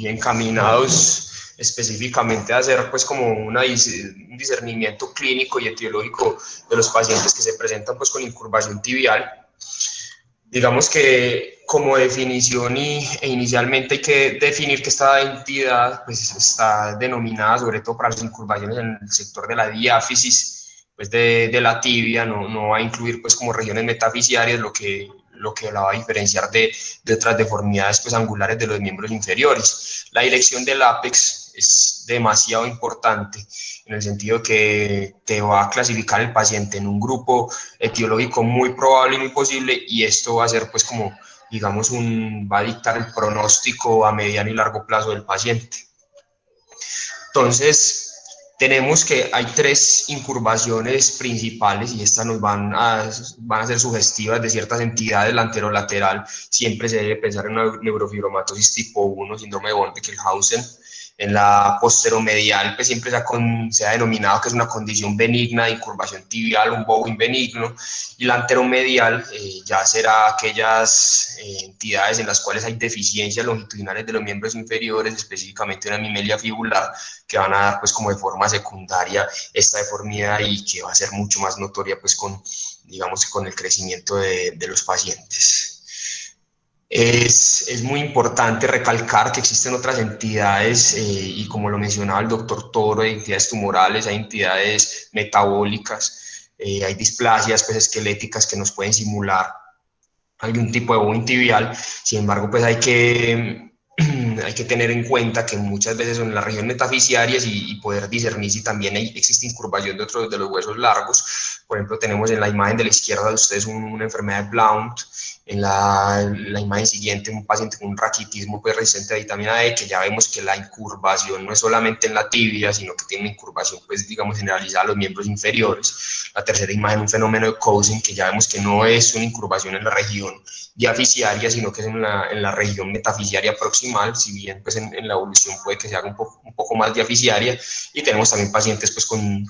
encaminados específicamente a hacer pues como un discernimiento clínico y etiológico de los pacientes que se presentan pues con incurvación tibial. Digamos que como definición inicialmente hay que definir que esta entidad pues está denominada sobre todo para las incurvaciones en el sector de la diáfisis pues de la tibia, no va a incluir pues como regiones metafisiarias, lo que la va a diferenciar de otras deformidades pues angulares de los miembros inferiores. La dirección del ápex es demasiado importante en el sentido que te va a clasificar el paciente en un grupo etiológico muy probable y muy posible, y esto va a ser pues como digamos va a dictar el pronóstico a mediano y largo plazo del paciente. Entonces tenemos que hay tres incurvaciones principales y estas nos van a ser sugestivas de ciertas entidades. La anterolateral siempre se debe pensar en una neurofibromatosis tipo 1, síndrome de von Wickelhausen. En la posteromedial pues siempre se ha denominado que es una condición benigna de incurvación tibial, un bowing benigno, y la anteromedial ya será aquellas entidades en las cuales hay deficiencias longitudinales de los miembros inferiores, específicamente una hemimelia fibular, que van a dar pues como de forma secundaria esta deformidad y que va a ser mucho más notoria pues digamos con el crecimiento de los pacientes. Es muy importante recalcar que existen otras entidades y como lo mencionaba el doctor Toro, hay entidades tumorales, hay entidades metabólicas, hay displasias pues, esqueléticas que nos pueden simular algún tipo de bowing tibial. Sin embargo, pues hay que tener en cuenta que muchas veces son en las regiones metafisiarias y poder discernir si también existe incurvación de otros de los huesos largos. Por ejemplo, tenemos en la imagen de la izquierda de ustedes una enfermedad de Blount, en la imagen siguiente un paciente con un raquitismo pues, resistente a vitamina D, que ya vemos que la incurvación no es solamente en la tibia, sino que tiene una incurvación pues digamos generalizada a los miembros inferiores. La tercera imagen, un fenómeno de Cousin, que ya vemos que no es una incurvación en la región diafisiaria, sino que es en la región metafisiaria proximal, si bien pues en la evolución puede que se haga un poco más diafisiaria. Y tenemos también pacientes pues con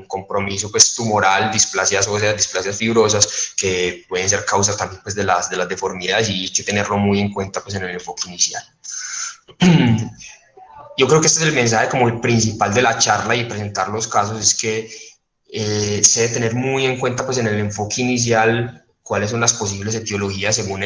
compromiso pues tumoral, displasias óseas, displasias fibrosas, que pueden ser causa también pues de las deformidades, y hay que tenerlo muy en cuenta pues en el enfoque inicial. Yo creo que este es el mensaje como el principal de la charla y presentar los casos, es que se debe tener muy en cuenta pues en el enfoque inicial cuáles son las posibles etiologías según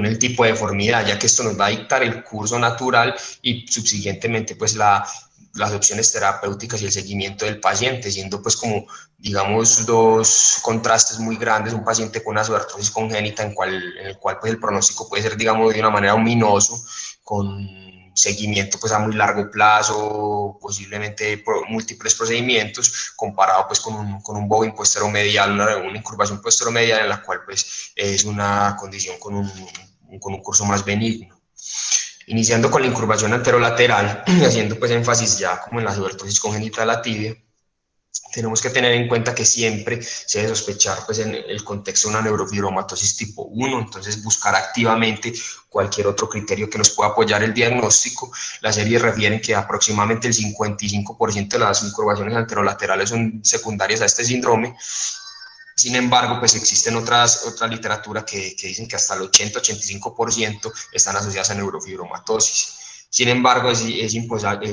el tipo de deformidad, ya que esto nos va a dictar el curso natural y subsiguientemente pues las opciones terapéuticas y el seguimiento del paciente, siendo pues como digamos dos contrastes muy grandes: un paciente con azoartrosis congénita en el cual pues el pronóstico puede ser digamos de una manera ominoso, con seguimiento pues a muy largo plazo, posiblemente múltiples procedimientos, comparado pues con un bowing posteromedial, una incurvación posteromedial en la cual pues es una condición con un curso más benigno. Iniciando con la incurvación anterolateral, haciendo pues énfasis ya como en la azoartrosis congénita de la tibia, tenemos que tener en cuenta que siempre se debe sospechar pues en el contexto de una neurofibromatosis tipo 1, entonces buscar activamente cualquier otro criterio que nos pueda apoyar el diagnóstico. Las series refieren que aproximadamente el 55% de las incurvaciones anterolaterales son secundarias a este síndrome. Sin embargo, pues existen otra literatura que dicen que hasta el 80-85% están asociadas a neurofibromatosis. Sin embargo, es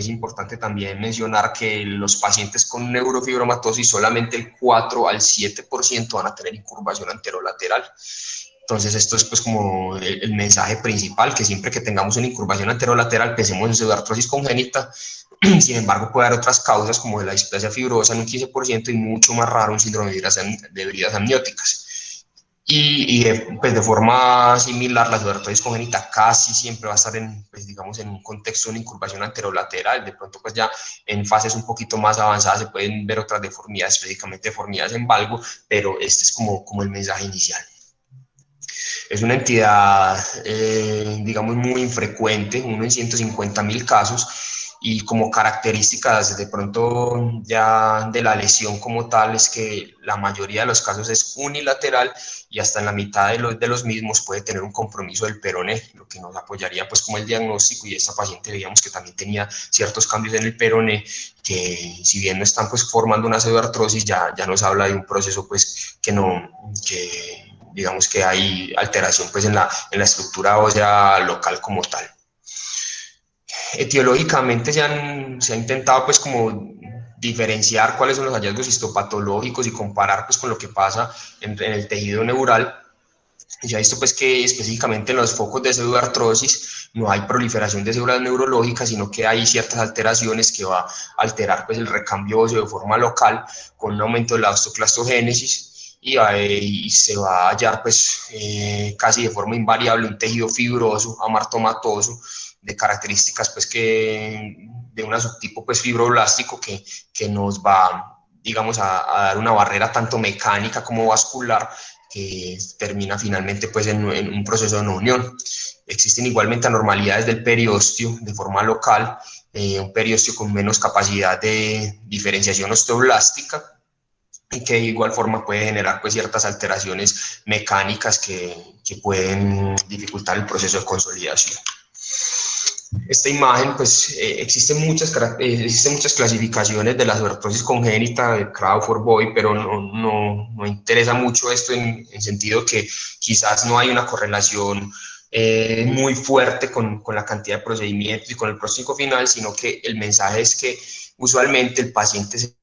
importante también mencionar que los pacientes con neurofibromatosis solamente el 4 al 7% van a tener incurvación anterolateral. Entonces esto es pues como el mensaje principal, que siempre que tengamos una incurvación anterolateral pensemos en pseudoartrosis congénita. Sin embargo, puede haber otras causas como la displasia fibrosa en un 15% y mucho más raro un síndrome de bridas amnióticas. Pues de forma similar, la pseudoartrosis congénita casi siempre va a estar pues digamos, en un contexto de una incurvación anterolateral. De pronto, pues ya en fases un poquito más avanzadas se pueden ver otras deformidades, específicamente deformidades en valgo, pero este es como el mensaje inicial. Es una entidad, digamos, muy infrecuente, uno en 150.000 casos, y como características de pronto ya de la lesión como tal es que la mayoría de los casos es unilateral y hasta en la mitad de los mismos puede tener un compromiso del peroné, lo que nos apoyaría pues como el diagnóstico. Y esta paciente veíamos que también tenía ciertos cambios en el peroné que, si bien no están pues formando una pseudoartrosis, ya nos habla de un proceso pues que digamos que hay alteración pues en la estructura ósea local como tal. Etiológicamente se ha intentado pues como diferenciar cuáles son los hallazgos histopatológicos y comparar pues con lo que pasa en el tejido neural. Y se ha visto pues que específicamente en los focos de pseudoartrosis no hay proliferación de células neurológicas, sino que hay ciertas alteraciones que va a alterar pues el recambio óseo de forma local con un aumento de la osteoclastogénesis y se va a hallar pues casi de forma invariable un tejido fibroso, amartomatoso, de características pues que de un subtipo pues fibroblástico que nos va, digamos, a dar una barrera tanto mecánica como vascular que termina finalmente pues en un proceso de no unión. Existen igualmente anormalidades del periósteo de forma local, un periósteo con menos capacidad de diferenciación osteoblástica y que de igual forma puede generar pues ciertas alteraciones mecánicas que pueden dificultar el proceso de consolidación. Esta imagen, pues existen muchas clasificaciones de la subartrosis congénita de Crawford-Boy, pero no interesa mucho esto en sentido que quizás no hay una correlación muy fuerte con la cantidad de procedimientos y con el pronóstico final, sino que el mensaje es que usualmente el paciente se...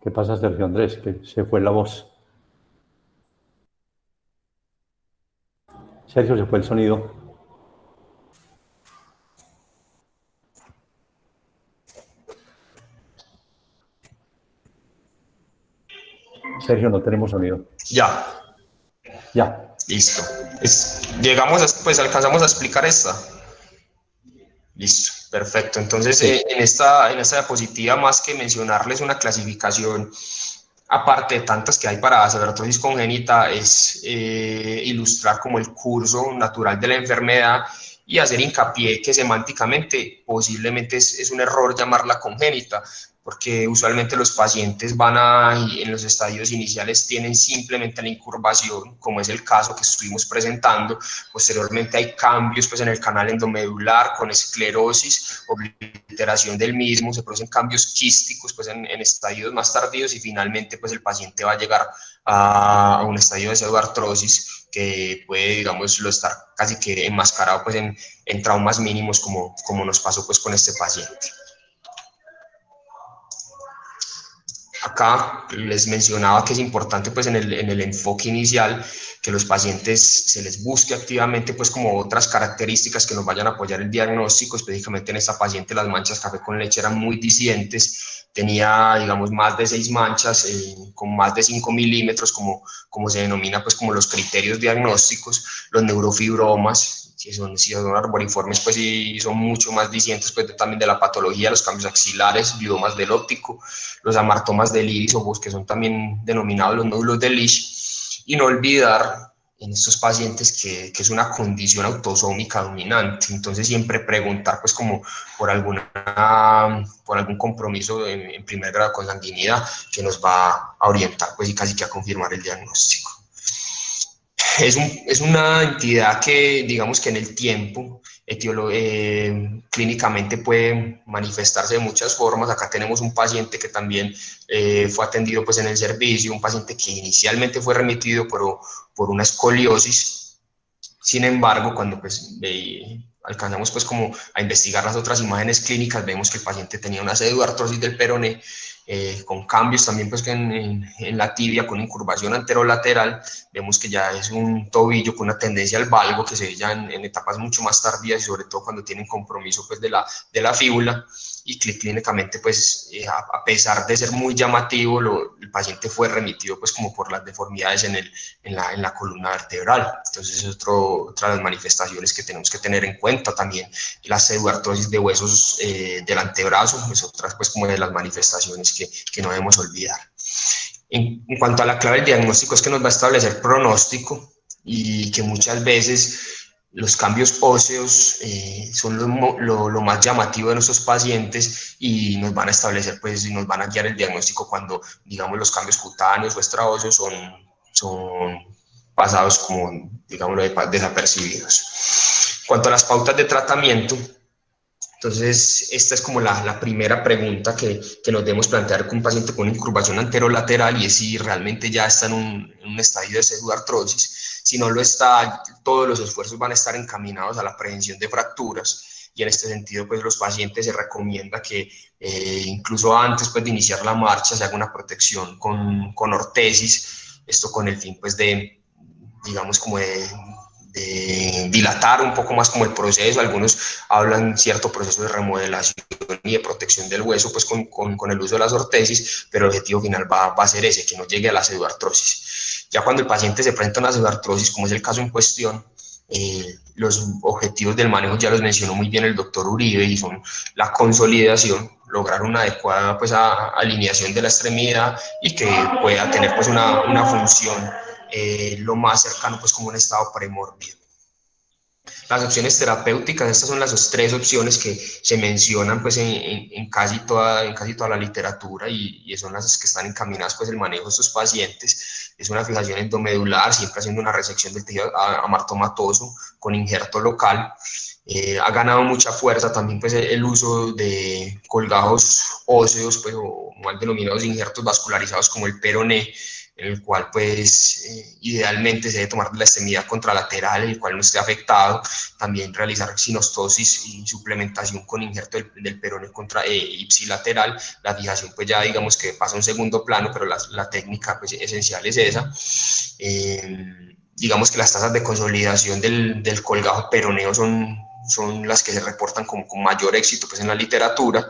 ¿Qué pasa, Sergio Andrés? Que se fue la voz. Sergio, se fue el sonido. Sergio, no tenemos sonido. Ya, Ya. listo. Llegamos, pues alcanzamos a explicar esta. Listo, perfecto. Entonces, Sí. en esta diapositiva, más que mencionarles una clasificación, aparte de tantas que hay para aceratosis congénita, es ilustrar como el curso natural de la enfermedad y hacer hincapié que semánticamente posiblemente es un error llamarla congénita, porque usualmente los pacientes en los estadios iniciales tienen simplemente la incurvación, como es el caso que estuvimos presentando. Posteriormente hay cambios pues, en el canal endomedular con esclerosis, obliteración del mismo, se producen cambios quísticos pues, en estadios más tardíos y finalmente pues, el paciente va a llegar a un estadio de pseudoartrosis que puede, digámoslo, estar casi que enmascarado pues, en traumas mínimos como nos pasó pues, con este paciente. Acá les mencionaba que es importante pues en el enfoque inicial que los pacientes se les busque activamente pues como otras características que nos vayan a apoyar el diagnóstico. Específicamente en esta paciente las manchas café con leche eran muy disidentes, tenía digamos más de 6 manchas con más de 5 milímetros como se denomina pues como los criterios diagnósticos, los neurofibromas que si son arboriformes, pues sí son mucho más discientes pues, también de la patología, los cambios axilares, gliomas del óptico, los amartomas del iris ojos, que son también denominados los nódulos de Lisch, y no olvidar en estos pacientes que es una condición autosómica dominante. Entonces siempre preguntar pues como por algún compromiso en primer grado con sanguinidad que nos va a orientar pues y casi que a confirmar el diagnóstico. Es una entidad que, digamos que en el tiempo, clínicamente puede manifestarse de muchas formas. Acá tenemos un paciente que también fue atendido pues, en el servicio, un paciente que inicialmente fue remitido por una escoliosis. Sin embargo, cuando pues, alcanzamos pues, como a investigar las otras imágenes clínicas, vemos que el paciente tenía una pseudoartrosis del peroné, con cambios también pues, en la tibia, con incurvación anterolateral. Vemos que ya es un tobillo con una tendencia al valgo que se ve ya en etapas mucho más tardías y sobre todo cuando tienen compromiso pues, de la fíbula. Y clínicamente, pues, a pesar de ser muy llamativo, el paciente fue remitido pues, como por las deformidades en la columna vertebral. Entonces es otra de las manifestaciones que tenemos que tener en cuenta. También la pseudoartrosis de huesos del antebrazo es otra pues, como de las manifestaciones que no debemos olvidar. En cuanto a la clave del diagnóstico, es que nos va a establecer pronóstico y que muchas veces los cambios óseos son lo más llamativo de nuestros pacientes y nos van a establecer, pues, y nos van a guiar el diagnóstico cuando, digamos, los cambios cutáneos o extraóseos son pasados como, digamos, desapercibidos. En cuanto a las pautas de tratamiento, entonces, esta es como la primera pregunta que nos debemos plantear con un paciente con incurvación anterolateral y es si realmente ya está en un estadio de pseudoartrosis. Si no lo está, todos los esfuerzos van a estar encaminados a la prevención de fracturas. Y en este sentido, pues los pacientes se recomienda que incluso antes pues, de iniciar la marcha se haga una protección con ortesis, esto con el fin pues de, digamos, como de dilatar un poco más como el proceso. Algunos hablan cierto proceso de remodelación y de protección del hueso pues con el uso de las ortesis, pero el objetivo final va a ser ese, que no llegue a la pseudoartrosis. Ya cuando el paciente se presenta a una pseudoartrosis, como es el caso en cuestión, los objetivos del manejo ya los mencionó muy bien el doctor Uribe, y son la consolidación, lograr una adecuada pues, alineación de la extremidad y que pueda tener pues, una función lo más cercano pues, como un estado premórbido. Las opciones terapéuticas, estas son las tres opciones que se mencionan pues, en casi toda la literatura, y son las que están encaminadas pues, el manejo de estos pacientes. Es una fijación endomedular, siempre haciendo una resección del tejido amartomatoso con injerto local. Ha ganado mucha fuerza también pues, el uso de colgajos óseos pues, o mal denominados injertos vascularizados como el peroné, en el cual pues idealmente se debe tomar la extremidad contralateral, el cual no esté afectado. También realizar sinostosis y suplementación con injerto del peroné contra ipsilateral. La fijación pues ya digamos que pasa a un segundo plano, pero la técnica pues esencial es esa. Digamos que las tasas de consolidación del colgajo peroneo son las que se reportan con mayor éxito pues, en la literatura.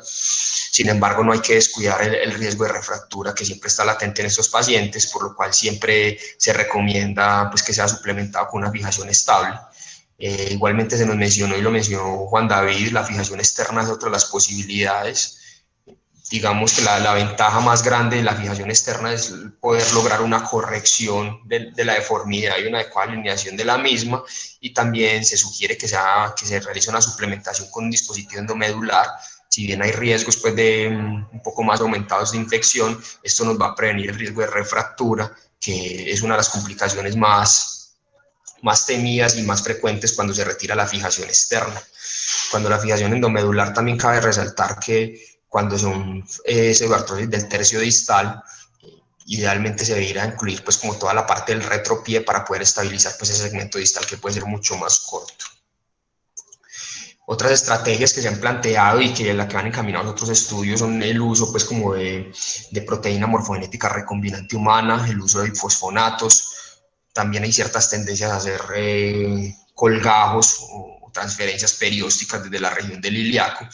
Sin embargo, no hay que descuidar el riesgo de refractura que siempre está latente en estos pacientes, por lo cual siempre se recomienda pues, que sea suplementado con una fijación estable. Igualmente se nos mencionó, y lo mencionó Juan David, la fijación externa es otra de las posibilidades. Digamos que la ventaja más grande de la fijación externa es poder lograr una corrección de la deformidad y una adecuada alineación de la misma, y también se sugiere que se realice una suplementación con un dispositivo endomedular. Si bien hay riesgos pues, de un poco más aumentados de infección, esto nos va a prevenir el riesgo de refractura, que es una de las complicaciones más temidas y más frecuentes cuando se retira la fijación externa. Cuando la fijación endomedular, también cabe resaltar que cuando son pseudoartrosis del tercio distal, idealmente se debería incluir pues como toda la parte del retropié para poder estabilizar pues ese segmento distal que puede ser mucho más corto. Otras estrategias que se han planteado y que la que van encaminados otros estudios son el uso pues como de proteína morfogenética recombinante humana, el uso de bifosfonatos. También hay ciertas tendencias a hacer colgajos o transferencias periósticas desde la región del ilíaco.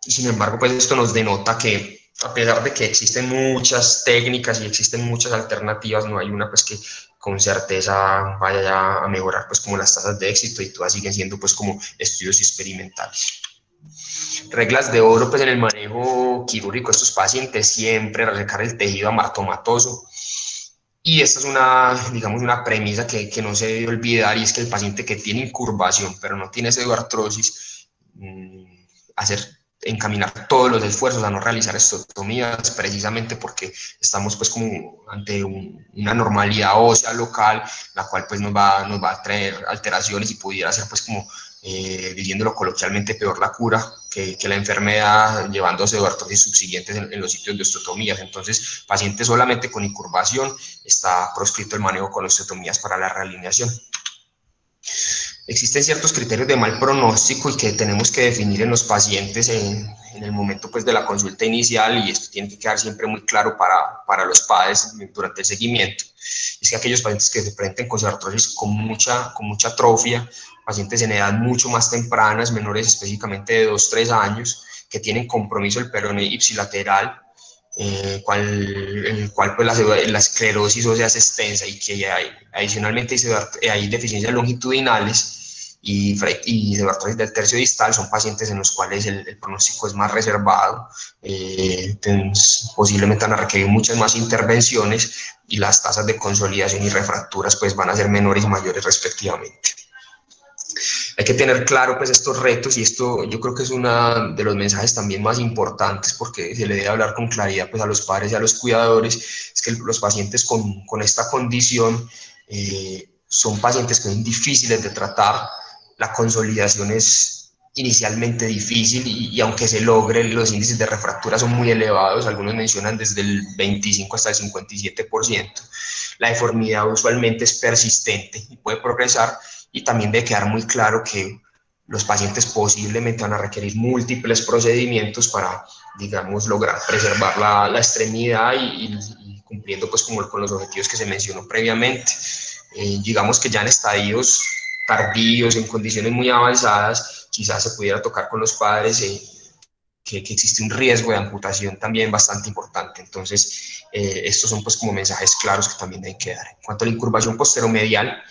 Sin embargo, pues esto nos denota que a pesar de que existen muchas técnicas y existen muchas alternativas, no hay una pues que con certeza vaya a mejorar pues como las tasas de éxito, y todas siguen siendo pues como estudios experimentales. Reglas de oro pues en el manejo quirúrgico de estos pacientes: siempre resecar el tejido amartomatoso. Y esta es una premisa que no se debe olvidar, y es que el paciente que tiene incurvación pero no tiene pseudoartrosis, encaminar todos los esfuerzos a no realizar estotomías, precisamente porque estamos pues como ante una normalidad ósea local, la cual pues nos va a traer alteraciones y pudiera ser pues como, diciéndolo coloquialmente, peor la cura que la enfermedad, llevando a pseudoartrosis subsiguientes en los sitios de osteotomías. Entonces, pacientes solamente con incurvación está proscrito el manejo con osteotomías para la realineación. Existen ciertos criterios de mal pronóstico y que tenemos que definir en los pacientes en el momento pues, de la consulta inicial, y esto tiene que quedar siempre muy claro para los padres durante el seguimiento. Es que aquellos pacientes que se presenten con artrosis con mucha atrofia, pacientes en edad mucho más tempranas, menores específicamente de 2-3 años, que tienen compromiso del peroné ipsilateral, en el cual pues, la esclerosis ósea es extensa, y que adicionalmente hay deficiencias longitudinales y pseudoartrosis del tercio distal, son pacientes en los cuales el pronóstico es más reservado. Posiblemente van a requerir muchas más intervenciones, y las tasas de consolidación y refracturas pues, van a ser menores y mayores respectivamente. Hay que tener claro pues estos retos, y esto yo creo que es uno de los mensajes también más importantes, porque se le debe hablar con claridad pues a los padres y a los cuidadores. Es que los pacientes con esta condición son pacientes que son difíciles de tratar. La consolidación es inicialmente difícil y aunque se logre, los índices de refractura son muy elevados, algunos mencionan desde el 25 hasta el 57%. La deformidad usualmente es persistente y puede progresar, y también debe quedar muy claro que los pacientes posiblemente van a requerir múltiples procedimientos para, digamos, lograr preservar la extremidad y cumpliendo pues como con los objetivos que se mencionó previamente. Digamos que ya en estadios tardíos, en condiciones muy avanzadas, quizás se pudiera tocar con los padres que existe un riesgo de amputación también bastante importante. Entonces, estos son pues como mensajes claros que también hay que dar. En cuanto a la incurvación posteromedial,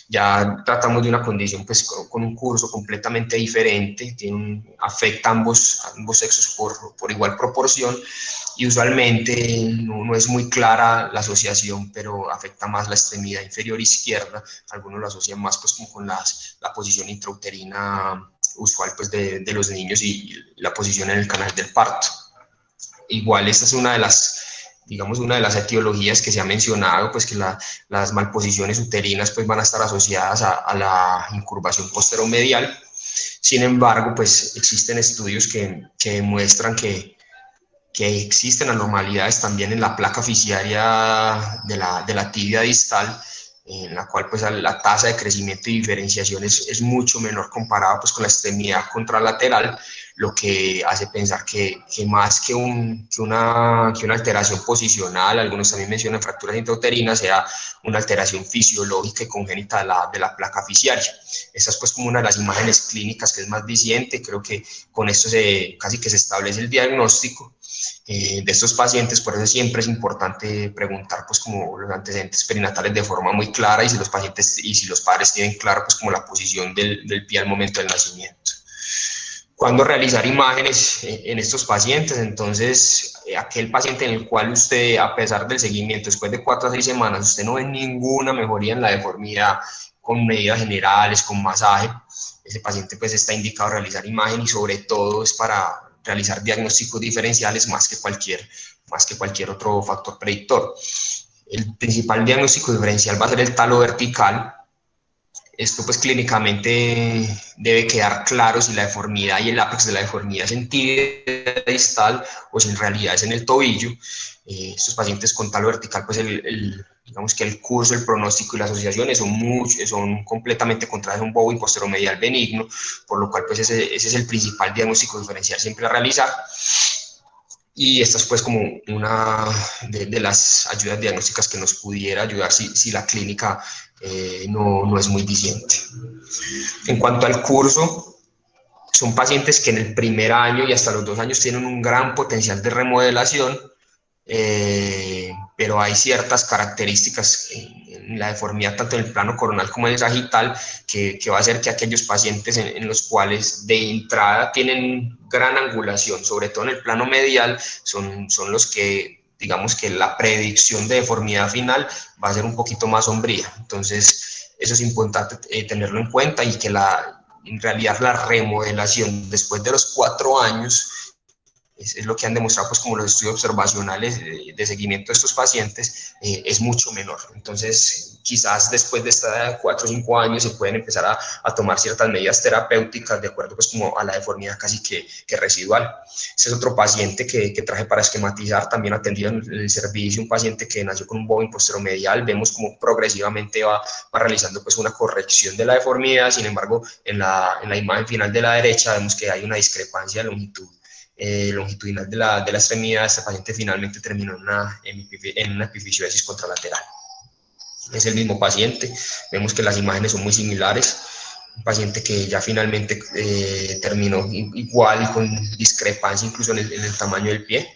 ya tratamos de una condición pues con un curso completamente diferente, afecta a ambos sexos por igual proporción, y usualmente no es muy clara la asociación, pero afecta más la extremidad inferior izquierda. Algunos lo asocian más pues como con la posición intrauterina usual pues de los niños y la posición en el canal del parto. Igual esta es una de las, digamos, una de las etiologías que se ha mencionado, pues que las malposiciones uterinas pues van a estar asociadas a la incurvación posteromedial. Sin embargo, pues existen estudios que demuestran que existen anormalidades también en la placa fisciaria de la tibia distal, en la cual pues la tasa de crecimiento y diferenciación es mucho menor comparada pues con la extremidad contralateral, lo que hace pensar que más que una alteración posicional, algunos también mencionan fracturas intrauterinas, sea una alteración fisiológica y congénita de la placa fisciaria. Esta es pues como una de las imágenes clínicas que es más viciente. Creo que con esto casi que se establece el diagnóstico de estos pacientes. Por eso siempre es importante preguntar pues como los antecedentes perinatales de forma muy clara, y si los pacientes y si los padres tienen claro pues como la posición del pie al momento del nacimiento. ¿Cuándo realizar imágenes en estos pacientes? Entonces, aquel paciente en el cual usted, a pesar del seguimiento, después de 4 a 6 semanas, usted no ve ninguna mejoría en la deformidad con medidas generales, con masaje, ese paciente pues está indicado a realizar imagen, y sobre todo es para realizar diagnósticos diferenciales más que cualquier otro factor predictor. El principal diagnóstico diferencial va a ser el talo vertical. Esto pues clínicamente debe quedar claro si la deformidad y el ápex de la deformidad es en tibia distal o si en realidad es en el tobillo. Estos pacientes con talo vertical, pues digamos que el curso, el pronóstico y las asociaciones son completamente contrarias a un bobo posteromedial benigno, por lo cual pues ese es el principal diagnóstico diferencial siempre a realizar. Y esta es pues como una de las ayudas diagnósticas que nos pudiera ayudar si la clínica no es muy diciente. En cuanto al curso, son pacientes que en el primer año y hasta los 2 años tienen un gran potencial de remodelación, pero hay ciertas características en la deformidad, tanto en el plano coronal como en el sagital, que va a hacer que aquellos pacientes en los cuales de entrada tienen gran angulación, sobre todo en el plano medial, son los que, digamos que la predicción de deformidad final va a ser un poquito más sombría. Entonces, eso es importante tenerlo en cuenta, y que en realidad la remodelación después de los 4 años es lo que han demostrado pues como los estudios observacionales de seguimiento de estos pacientes, es mucho menor. Entonces, quizás después de esta 4 o 5 años se pueden empezar a tomar ciertas medidas terapéuticas de acuerdo pues como a la deformidad casi que residual. Este es otro paciente que traje para esquematizar, también atendido en el servicio, un paciente que nació con un bobo posteromedial. Vemos como progresivamente va realizando pues una corrección de la deformidad. Sin embargo, en la imagen final de la derecha vemos que hay una discrepancia de longitud longitudinal de la extremidad. Este paciente finalmente terminó en una epifisiodisis contralateral. Es el mismo paciente, vemos que las imágenes son muy similares. Un paciente que ya finalmente terminó igual, con discrepancia incluso en el tamaño del pie,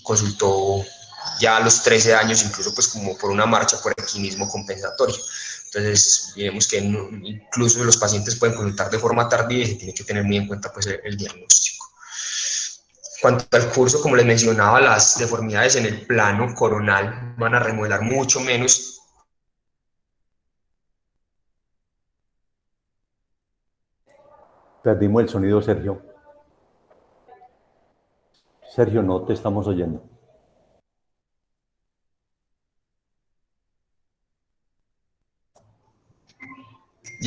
consultó ya a los 13 años, incluso pues como por una marcha por equinismo compensatorio. Entonces, vemos que incluso los pacientes pueden consultar de forma tardía y se tiene que tener muy en cuenta pues el diagnóstico. Cuanto al curso, como les mencionaba, las deformidades en el plano coronal van a remodelar mucho menos. Perdimos el sonido, Sergio. Sergio, no te estamos oyendo.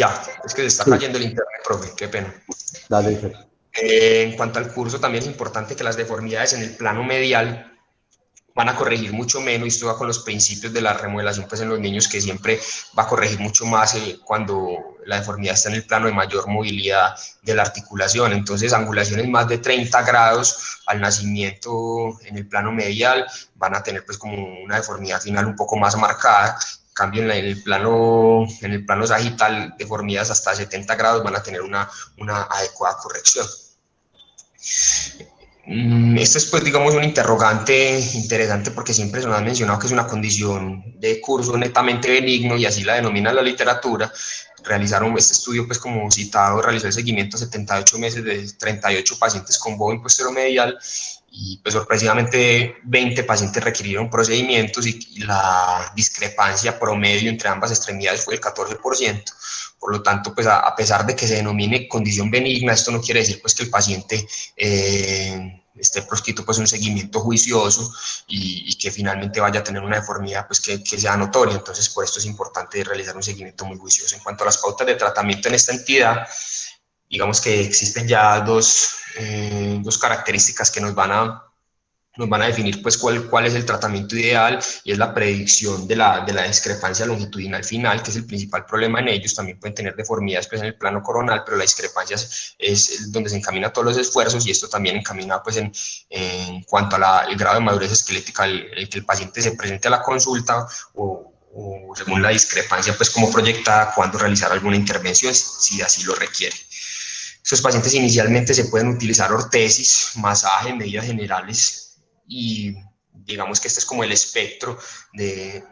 Ya, es que se está Sí, cayendo el internet, profe, qué pena. dale, Sergio. En cuanto al curso, también es importante que las deformidades en el plano medial van a corregir mucho menos, y esto va con los principios de la remodelación pues en los niños, que siempre va a corregir mucho más cuando la deformidad está en el plano de mayor movilidad de la articulación. Entonces, angulaciones más de 30 grados al nacimiento en el plano medial van a tener pues como una deformidad final un poco más marcada. En cambio, en el plano sagital, deformidades hasta 70 grados van a tener una adecuada corrección. Esto es, pues, digamos, un interrogante interesante porque siempre se nos ha mencionado que es una condición de curso netamente benigno y así la denomina la literatura. Realizaron este estudio, pues, como citado, realizó el seguimiento 78 meses de 38 pacientes con bovin posteromedial y, pues, sorpresivamente 20 pacientes requirieron procedimientos y la discrepancia promedio entre ambas extremidades fue el 14%. Por lo tanto, pues, a pesar de que se denomine condición benigna, esto no quiere decir pues que el paciente esté proscrito pues un seguimiento juicioso y que finalmente vaya a tener una deformidad pues que sea notoria. Entonces, por esto es importante realizar un seguimiento muy juicioso. En cuanto a las pautas de tratamiento en esta entidad, digamos que existen ya dos características que nos van a definir pues cuál es el tratamiento ideal, y es la predicción de la discrepancia longitudinal final, que es el principal problema en ellos. También pueden tener deformidades pues en el plano coronal, pero la discrepancia es donde se encaminan todos los esfuerzos, y esto también encamina pues en cuanto a el grado de madurez esquelética el que el paciente se presente a la consulta, o según la discrepancia pues como proyectada, cuando realizar alguna intervención si así lo requiere. Estos pacientes inicialmente se pueden utilizar ortesis, masaje, medidas generales, y digamos que este es como el espectro de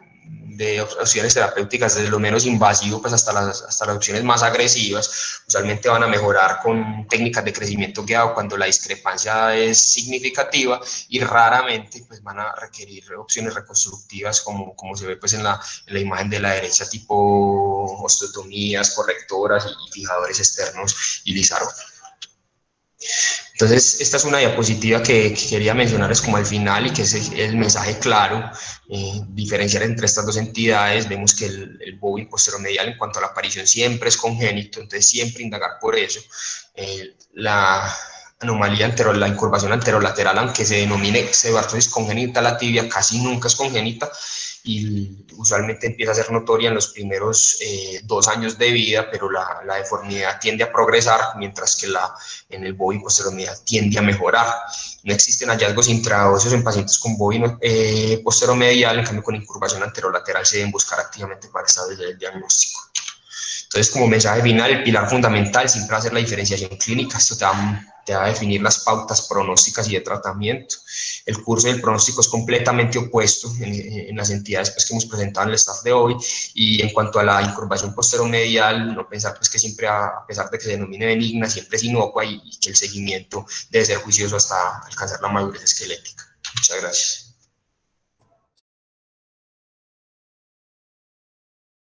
opciones terapéuticas, desde lo menos invasivo pues hasta las opciones más agresivas. Usualmente van a mejorar con técnicas de crecimiento guiado cuando la discrepancia es significativa, y raramente pues van a requerir opciones reconstructivas como se ve pues en la imagen de la derecha, tipo osteotomías, correctoras y fijadores externos y Lizardo. Entonces, esta es una diapositiva que quería mencionarles como al final, y que es el mensaje claro, diferenciar entre estas dos entidades. Vemos que el bovin posteromedial en cuanto a la aparición siempre es congénito, entonces siempre indagar por eso. La anomalía la incurvación anterolateral, aunque se denomine pseudartrosis congénita la tibia, casi nunca es congénita, y usualmente empieza a ser notoria en los primeros 2 años de vida, pero la deformidad tiende a progresar, mientras que en el bovin posteromedial tiende a mejorar. No existen hallazgos intraóseos en pacientes con bovin posteromedial, en cambio con incurvación anterolateral se deben buscar activamente para establecer el diagnóstico. Entonces, como mensaje final, el pilar fundamental siempre va a ser la diferenciación clínica. Esto te va a definir las pautas pronósticas y de tratamiento. El curso del pronóstico es completamente opuesto en las entidades pues, que hemos presentado en el staff de hoy. Y en cuanto a la incurvación posteromedial, no pensar pues, que siempre, a pesar de que se denomine benigna, siempre es inocua, y que el seguimiento debe ser juicioso hasta alcanzar la madurez esquelética. Muchas gracias.